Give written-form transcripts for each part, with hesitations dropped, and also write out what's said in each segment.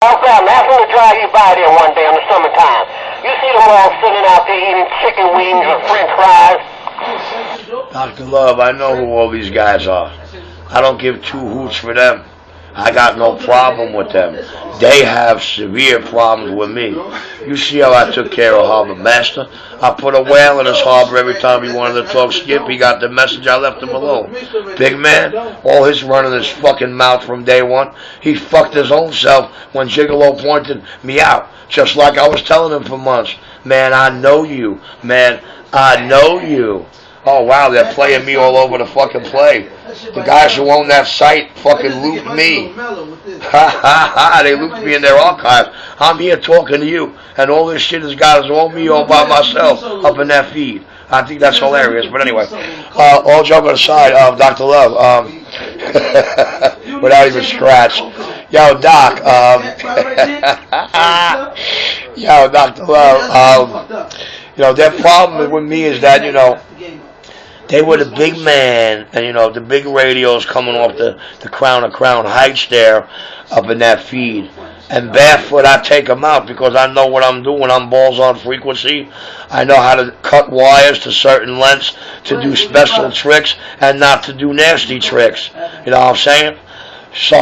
I'm asking to drive you by there one day in the summertime. You see them all sitting out there eating chicken wings and french fries. Dr. Love, I know who all these guys are. I don't give two hoots for them. I got no problem with them. They have severe problems with me. You see how I took care of Harbor Master? I put a whale in his harbor every time he wanted to talk skip. He got the message, I left him alone. Big man, all his running his fucking mouth from day one. He fucked his own self when Gigolo pointed me out. Just like I was telling him for months. Man, I know you. Man, I know you. Oh, wow, they're playing me all over the fucking play. The guys who own that site fucking looped me. Ha, ha, ha, they looped me in their archive. I'm here talking to you, and all this shit has got us all me all by myself up in that feed. I think that's hilarious. But anyway, all joking aside, Dr. Love, without even scratch. Yo, Doc, yo, Dr. Love, you know, their problem with me is that, you know, they were the big man, and, you know, the big radios coming off the Crown of Crown Heights there up in that feed. And barefoot, I take them out because I know what I'm doing. I'm balls on frequency. I know how to cut wires to certain lengths, to do special tricks, and not to do nasty tricks. You know what I'm saying? So,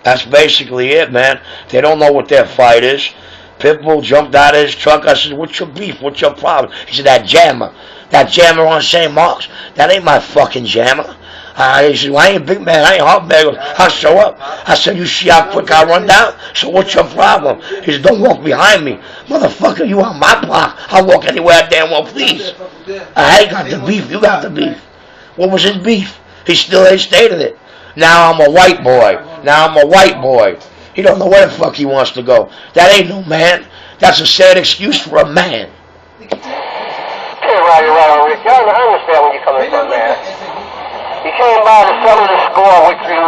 that's basically it, man. They don't know what their fight is. Pitbull jumped out of his truck. I said, what's your beef? What's your problem? He said, that jammer. That jammer on St. Mark's. That ain't my fucking jammer. He said, well, I ain't a big man. I ain't hard bagel. I'll show up. I said, you see how quick I run down? So what's your problem? He said, don't walk behind me. Motherfucker, you on my block. I'll walk anywhere I damn well please. I ain't got the beef. You got the beef. What was his beef? He still ain't stated it. Now I'm a white boy. Now I'm a white boy. He don't know where the fuck he wants to go. That ain't no man. That's a sad excuse for a man. Right, Rick. I understand where you're coming from, man. He came by to settle the score with you,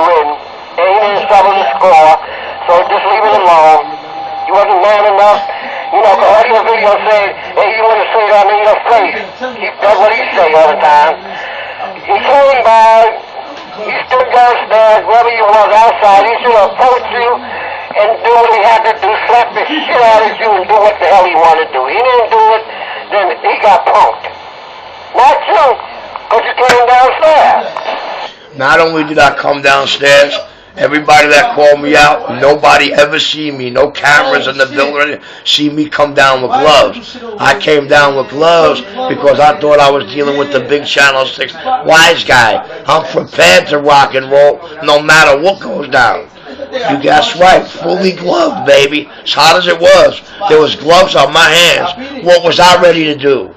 and he didn't settle the score, so just leave it alone. You wasn't man enough. You know, because all your video say, hey, you want to say that in your face. That's what he say all the time. He came by, he stood downstairs, wherever you was outside. He should have approached you and do what he had to do, slap the shit out of you and do what the hell he wanted to do. He didn't do it, then he got punked. Not you, because you came downstairs. Not only did I come downstairs, everybody that called me out, nobody ever see me, no cameras in the building, see me come down with gloves. I came down with gloves because I thought I was dealing with the big Channel 6 wise guy. I'm prepared to rock and roll no matter what goes down. You guessed right, fully gloved, baby. As hot as it was, there was gloves on my hands. What was I ready to do?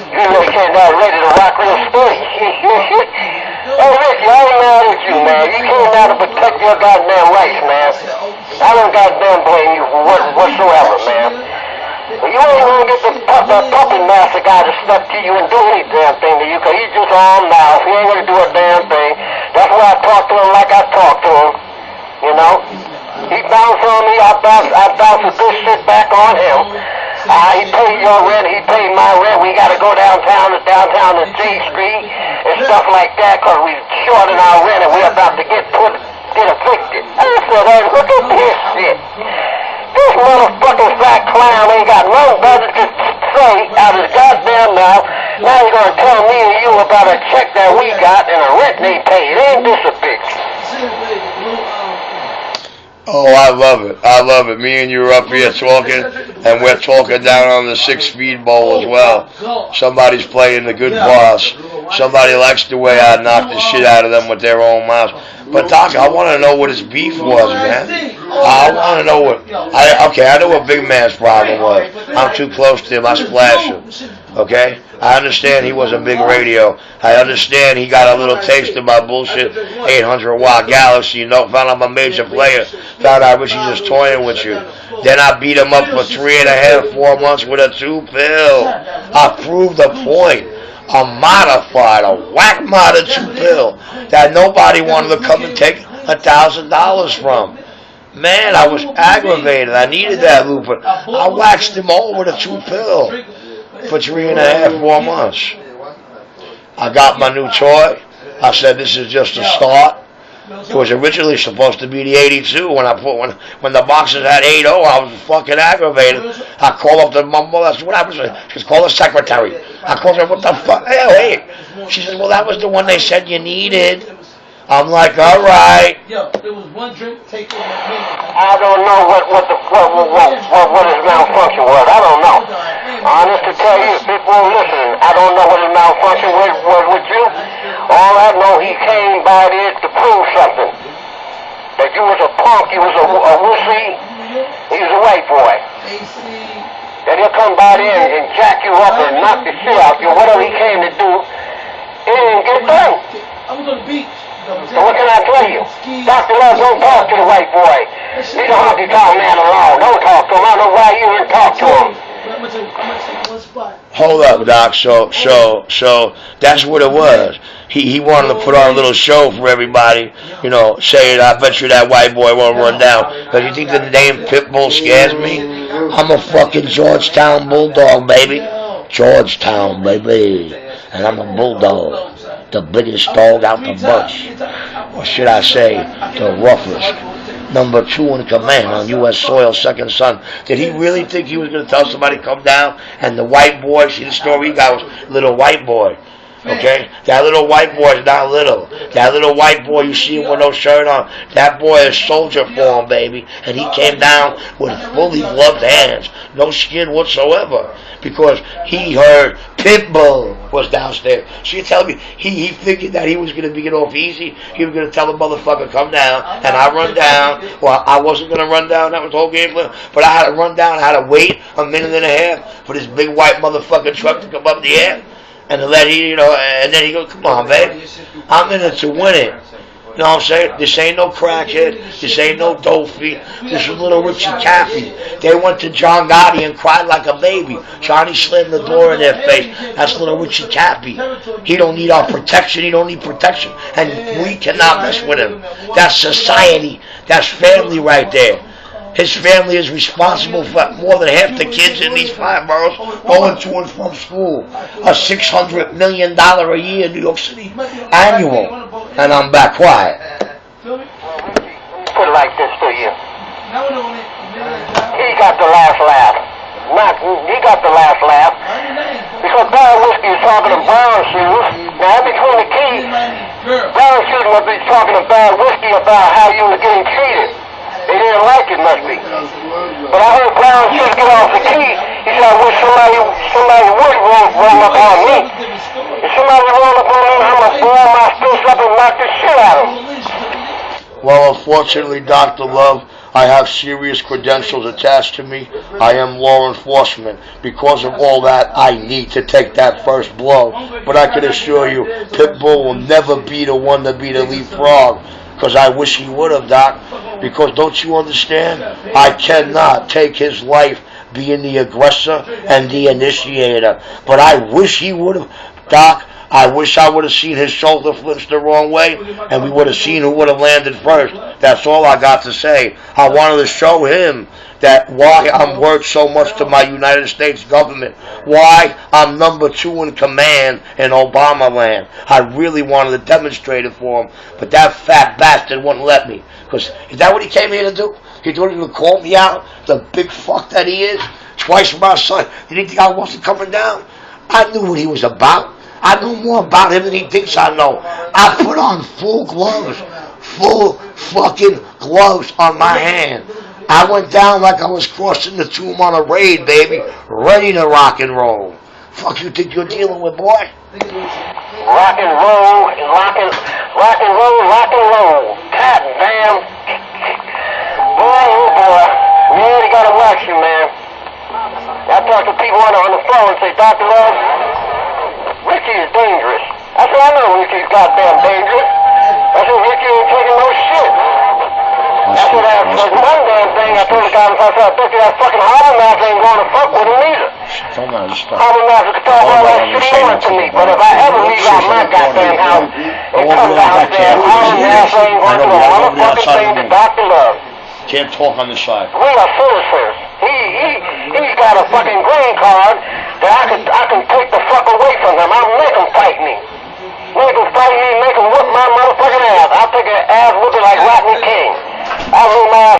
You really came down ready to rock real steady. Hey, Ricky, I ain't mad at you, man. You came down to protect your goddamn rights, man. I don't goddamn blame you for whatsoever, man. But you ain't gonna get the puppet master guy to step to you and do any damn thing to you, because he's just all mouth. He ain't gonna do a damn thing. That's why I talk to him like I talk to him. You know? He bounced on me, I bounced the good shit back on him. He paid your rent, he paid my rent. We gotta go downtown to J Street and stuff like that, because we short in our rent and we're about to get evicted. I said, hey, look at this shit. This motherfucking fat clown ain't got nothing better to say out of his goddamn mouth. Now you're gonna tell me and you about a check that we got and a rent they paid. Ain't this a bitch? Oh, I love it. I love it. Me and you are up here talking, and we're talking down on the 6-feed bowl as well. Somebody's playing the good boss. Somebody likes the way I knock the shit out of them with their own mouths. But, Doc, I want to know what his beef was, man. I want to know what... I know what Big Man's problem was. I'm too close to him. I splash him. Okay? I understand he was a big radio. I understand he got a little taste of my bullshit 800-watt Galaxy. You know, found I'm a major player. Found out Richie just toying with you. Then I beat him up for 3.5, 4 months with a 2-pill. I proved the point. A modified, a whack-modded 2-pill that nobody wanted to come and take $1,000 from. Man, I was aggravated. I needed that loop, but I waxed him all with a 2-pill for 3.5, 4 months. I got my new toy. I said, this is just a start. It was originally supposed to be the 82 when the boxers had 80. I was fucking aggravated. I called up the mumble. That's what happened. She says, call the secretary. I called her, what the fuck? Hey. She says, well, that was the one they said you needed. I'm like, all right. Yo, there was one drink taken. I don't know what his malfunction was. I don't know. Honest to tell you, people listening, I don't know what his malfunction was with you. All I know, he came by there to prove something. That you was a punk, you was a wussy, he was a white boy. That he'll come by there and jack you up and knock the shit out you. Whatever he came to do, he didn't get done. I was on the beach. So what can I tell you? Dr. Love, don't talk to the white boy. He's a honky-tonk man alone. Don't talk to him. I don't know why you didn't talk to him. I'm gonna take one spot. Hold up, Doc. So that's what it was. He wanted to put on a little show for everybody. You know, saying, I bet you that white boy won't run down. Because you think the name Pitbull scares me? I'm a fucking Georgetown Bulldog, baby. Georgetown, baby. And I'm a Bulldog. The biggest dog out the bunch. Or should I say, the roughest. Number 2 in command on U.S. soil, second son. Did he really think he was going to tell somebody to come down? And the white boy, see the story he got was little white boy. Okay? That little white boy is not little. That little white boy, you see him with no shirt on. That boy is soldier form, baby. And he came down with fully gloved hands. No skin whatsoever. Because he heard Pitbull was downstairs. So you tell me, he figured that he was going to be get off easy. He was going to tell the motherfucker, come down. And I run down. Well, I wasn't going to run down. That was the whole game plan. But I had to run down. I had to wait a minute and a half for this big white motherfucking truck to come up the air. And to let and then he goes, come on, babe. I'm in it to win it. You know what I'm saying? This ain't no crackhead. This ain't no dopey. This is little Richie Caffey. They went to John Gotti and cried like a baby. Johnny slammed the door in their face. That's little Richie Caffey. He don't need our protection. He don't need protection. And we cannot mess with him. That's society. That's family right there. His family is responsible for more than half the kids in these 5 boroughs going to and from school. A $600 million a year in New York City annual. And I'm back quiet. Put it like this to you. He got the last laugh. He got the last laugh. Because Brown Whiskey is talking to Brown Shoes. Now, in between the keys, Brown Shoes must be talking to Brown Whiskey about how you were getting treated. They didn't like it, must be. But I heard Brown Shoes get off the key. He said, I wish somebody would roll up on me. If somebody roll up on me, I'm going to blow my fist up and knock the shit out of him. Well, unfortunately, Dr. Love, I have serious credentials attached to me. I am law enforcement. Because of all that, I need to take that first blow. But I can assure you, Pitbull will never be the one to be the lead frog. Because I wish he would have, Doc. Because don't you understand? I cannot take his life being the aggressor and the initiator. But I wish he would have, Doc. I wish I would have seen his shoulder flinch the wrong way, and we would have seen who would have landed first. That's all I got to say. I wanted to show him that why I'm worth so much to my United States government, why I'm number 2 in command in Obama land. I really wanted to demonstrate it for him, but that fat bastard wouldn't let me. Because is that what he came here to do? He thought he would call me out, the big fuck that he is? Twice my son. You think the guy wasn't coming down? I knew what he was about. I know more about him than he thinks I know. I put on full gloves. Full fucking gloves on my hand. I went down like I was crossing the tomb on a raid, baby. Ready to rock and roll. Fuck you think you're dealing with, boy? Rock and roll, rock and roll. God damn. Boy, oh boy. We already got to watch you, man. I talk to people on the phone and say, Dr. Love, Ricky is dangerous. I said, I know Ricky's goddamn dangerous. I said, Ricky ain't taking no shit. I said, that's one damn thing I told the guy, I said, I bet you that fucking Harmon ain't going to fuck with him either. Harmon could talk all that shit he wanted to me, but if I ever leave out my goddamn house and come downstairs, Harmon ain't going to do a motherfucking thing to Dr. Love. Can't talk on this side. We are citizens. He's got a fucking green card that I can take the fuck away from him. I'll make him fight me. Nigga can fight me, make him whoop my motherfucking ass. I'll take an ass whooping like Rodney King. I'll rule my ass.